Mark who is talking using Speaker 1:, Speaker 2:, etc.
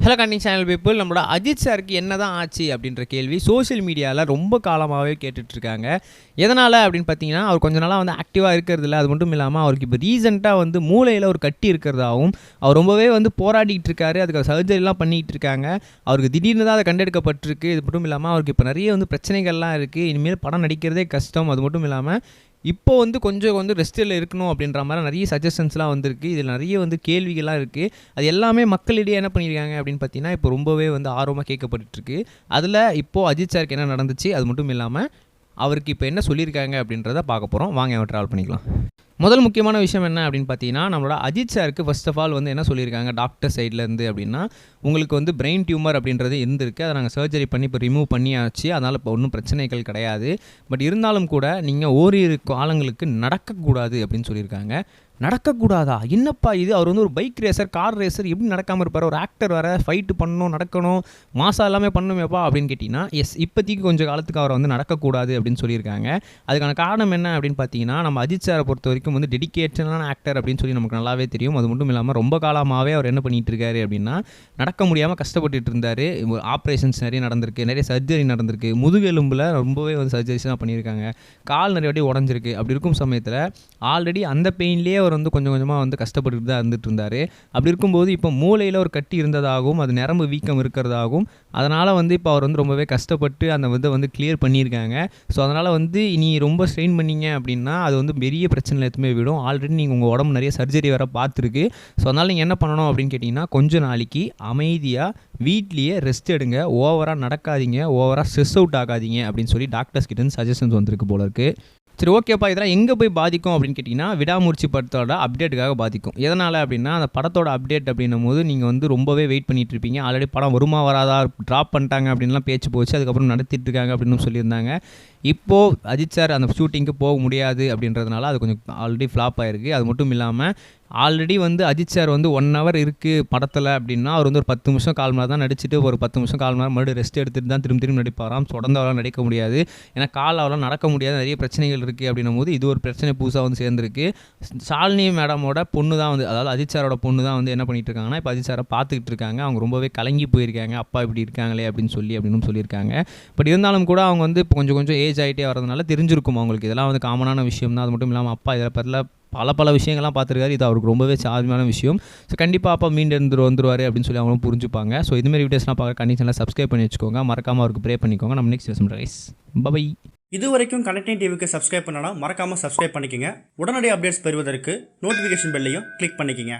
Speaker 1: Hello கண்டிங் channel people, நம்மளோட அஜித் சாருக்கு என்ன தான் ஆச்சு அப்படின்ற கேள்வி சோஷியல் மீடியாவில் ரொம்ப காலமாகவே கேட்டுட்ருக்காங்க. எதனால் அப்படின்னு பார்த்தீங்கன்னா, அவர் கொஞ்ச நாளாக வந்து ஆக்டிவாக இருக்கிறதில்ல. அது மட்டும் இல்லாமல் அவருக்கு இப்போ ரீசெண்டாக வந்து மூளையில் ஒரு கட்டி இருக்கிறதாகவும், அவர் ரொம்பவே வந்து போராடிட்டு இருக்காரு. அதுக்கு சர்ஜரிலாம் பண்ணிகிட்டு இருக்காங்க. அவருக்கு திடீர்னு தான் அதை கண்டெடுக்கப்பட்டிருக்கு. இது மட்டும் இல்லாமல் அவருக்கு இப்போ நிறைய வந்து பிரச்சனைகள்லாம் இருக்குது. இனிமேல் படம் நடிக்கிறதே கஷ்டம். அது மட்டும் இல்லாமல் இப்போ வந்து கொஞ்சம் வந்து ரெஸ்ட்டில் இருக்கணும் அப்படின்ற மாதிரி நிறைய சஜஷன்ஸ்லாம் வந்திருக்கு. இதில் நிறைய வந்து கேள்விகள்லாம் இருக்குது. அது எல்லாமே மக்களிடையே என்ன பண்ணியிருக்காங்க அப்படின்னு பார்த்தீங்கன்னா, இப்போ ரொம்பவே வந்து ஆர்வமாக கேட்கப்பட்டுருக்கு. அதில் இப்போது அஜித் சாருக்கு என்ன நடந்துச்சு, அது மட்டும் இல்லாமல் அவருக்கு இப்போ என்ன சொல்லியிருக்காங்க அப்படின்றத பார்க்க போகிறோம். வாங்க அவன் ட்ராவல் பண்ணிக்கலாம். முதல் முக்கியமான விஷயம் என்ன அப்படின்னு பார்த்தீங்கன்னா, நம்மளோட அஜித் சாருக்கு ஃபர்ஸ்ட் ஆஃப் ஆல் வந்து என்ன சொல்லியிருக்காங்க டாக்டர் சைட்லேருந்து அப்படின்னா, உங்களுக்கு வந்து பிரெயின் டியூமர் அப்படின்றது இருந்திருக்கு. அதை நாங்கள் சர்ஜரி பண்ணி இப்போ ரிமூவ் பண்ணியாச்சு. அதனால் இப்போ ஒன்றும் பிரச்சனைகள் கிடையாது. பட் இருந்தாலும் கூட நீங்கள் ஓரிரு காலங்களுக்கு நடக்கக்கூடாது அப்படின்னு சொல்லியிருக்காங்க. நடக்கக்கூடாதா? என்னப்பா இது? அவர் வந்து ஒரு பைக் ரேசர், கார் ரேசர், எப்படி நடக்காமல் இருப்பார்? ஒரு ஆக்டர் வர ஃபைட்டு பண்ணணும், நடக்கணும், மாசம் எல்லாமே பண்ணணுமேப்பா அப்படின்னு கேட்டிங்கன்னா, எஸ், இப்போதைக்கு கொஞ்சம் காலத்துக்கு அவரை வந்து நடக்கக்கூடாது அப்படின்னு சொல்லியிருக்காங்க. அதுக்கான காரணம் என்ன அப்படின்னு பார்த்தீங்கன்னா, நம்ம அஜித் சாரை பொறுத்த வரைக்கும் வந்து டெடிகேட்டடான ஆக்டர் அப்படின்னு சொல்லி நமக்கு நல்லாவே தெரியும். அது மட்டும் இல்லாமல் ரொம்ப காலமாகவே அவர் என்ன பண்ணிகிட்டு இருக்காரு அப்படின்னா, நடக்க முடியாமல் கஷ்டப்பட்டுட்டு இருந்தார். ஆப்ரேஷன்ஸ் நிறைய நடந்திருக்கு, நிறைய சர்ஜரி நடந்திருக்கு. முதுகெலும்பில் ரொம்பவே வந்து சர்ஜரிஸ்லாம் பண்ணியிருக்காங்க. கால் நிறைய வாட்டி உடஞ்சிருக்கு. அப்படி இருக்கும் சமயத்தில் ஆல்ரெடி அந்த பெயின்லேயே அவர் வந்து கொஞ்சம் கொஞ்சமாக வந்து கஷ்டப்பட்டு தான் இருந்துட்டு இருந்தார். அப்படி இருக்கும்போது இப்போ மூளையில் ஒரு கட்டி இருந்ததாகவும், அது நரம்பு வீக்கம் இருக்கிறதாகவும், அதனால் வந்து இப்போ அவர் வந்து ரொம்பவே கஷ்டப்பட்டு அந்த இதை வந்து கிளியர் பண்ணியிருக்காங்க. ஸோ அதனால் வந்து இனி ரொம்ப ஸ்ட்ரெயின் பண்ணிங்க அப்படின்னா அது வந்து பெரிய பிரச்சனையில் எதுவுமே விடும். ஆல்ரெடி நீங்கள் உங்கள் உடம்பு நிறைய சர்ஜரி வேறு பார்த்துருக்கு. ஸோ அதனால் நீங்கள் என்ன பண்ணணும் அப்படின்னு கேட்டிங்கன்னா, கொஞ்ச நாளைக்கு அமைதியாக வீட்லேயே ரெஸ்ட் எடுங்க, ஓவராக நடக்காதீங்க, ஓவராக ஸ்ட்ரெஸ் அவுட் ஆகாதீங்க அப்படின்னு சொல்லி டாக்டர்ஸ் கிட்டேருந்து சஜஷன்ஸ் வந்திருக்கு போல இருக்குது. சரி, ஓகேப்பா, இதெல்லாம் எங்கே போய் பாதிக்கும் அப்படின்னு கேட்டிங்கன்னா, விடாமுயற்சி படத்தோட அப்டேட்டுக்காக பாதிக்கும். எதனால் அப்படின்னா, அந்த படத்தோட அப்டேட் அப்படின்னும் போது நீங்கள் வந்து ரொம்பவே வெயிட் பண்ணிகிட்டு இருப்பீங்க. ஆல்ரெடி படம் வருமா வராதா, ட்ராப் பண்ணிட்டாங்க அப்படின்லாம் பேச்சு போச்சு. அதுக்கப்புறம் நடத்திட்டு இருக்காங்க அப்படின்னு சொல்லியிருந்தாங்க. இப்போது அஜித் சார் அந்த ஷூட்டிங்க்கு போக முடியாது அப்படின்றதுனால அது கொஞ்சம் ஆல்ரெடி ஃப்ளாப் ஆகிருக்கு. அது மட்டும் இல்லாமல் ஆல்ரெடி வந்து அஜித் சார் வந்து 1 ஹவர் இருக்குது படத்தில் அப்படின்னா, அவர் வந்து ஒரு 10 நிமிஷம் 1/4 மணி நேரம் தான் நடிச்சுட்டு ஒரு 10 நிமிஷம் 1/4 மணி நேரம் மறுபடியும் ரெஸ்ட் எடுத்துகிட்டு தான் திரும்பி நடிப்பாராம். தொடர்ந்து அவரால் நடிக்க முடியாது. ஏன்னா கால் அவரால் நடக்க முடியாது, நிறைய பிரச்சனைகள் இருக்குது அப்படின்னும் போது இது ஒரு பிரச்சனை புதுசாக வந்து சேர்ந்துருக்கு. ஷாலினி மேடமோட பொண்ணு தான் வந்து, அதாவது அஜித் சாரோட பொண்ணு தான் வந்து என்ன பண்ணிட்டு இருக்காங்கன்னா, இப்போ அஜித் சாரை பார்த்துக்கிட்டு இருக்காங்க. அவங்க ரொம்பவே கலங்கி போயிருக்காங்க, அப்பா இப்படி இருக்காங்களே அப்படின்னு சொல்லியிருக்காங்க. பட் இருந்தாலும் கூட அவங்க வந்து இப்போ கொஞ்சம் கொஞ்சம் ஏஜ் ஆகிட்டே வரதுனால தெரிஞ்சிருக்கும் அவங்களுக்கு. இதெல்லாம் வந்து காமனான விஷயம் தான். அது மட்டும் இல்லாமல் அப்பா இதில் பல விஷயங்கள்லாம் பார்த்துருக்காரு. இது அவருக்கு ரொம்பவே சாதகமான விஷயம். ஸோ கண்டிப்பாக அப்பா மீண்டு வந்துருவார் அப்படின்னு சொல்லி அவங்களும் புரிஞ்சுப்பாங்க. ஸோ இதுமாதிரி வீடியோஸ்லாம் பார்க்க கண்டிப்பாக சப்ஸ்கிரைப் பண்ணி வச்சுக்கோங்க. மறக்காமல் அவருக்கு ப்ரே பண்ணிக்கோங்க. நம்ம நெக்ஸ்ட் பேசும் ரைஸ். பை.
Speaker 2: இது வரைக்கும் கனெக்டிங் டிவிக்கு சப்ஸ்கிரைப் பண்ணனா மறக்காமல் சப்ஸ்கிரைப் பண்ணிக்கங்க. உடனடி அப்டேட்ஸ் பெறுவதற்கு நோட்டிஃபிகேஷன் பெல்லையும் கிளிக் பண்ணிக்கங்க.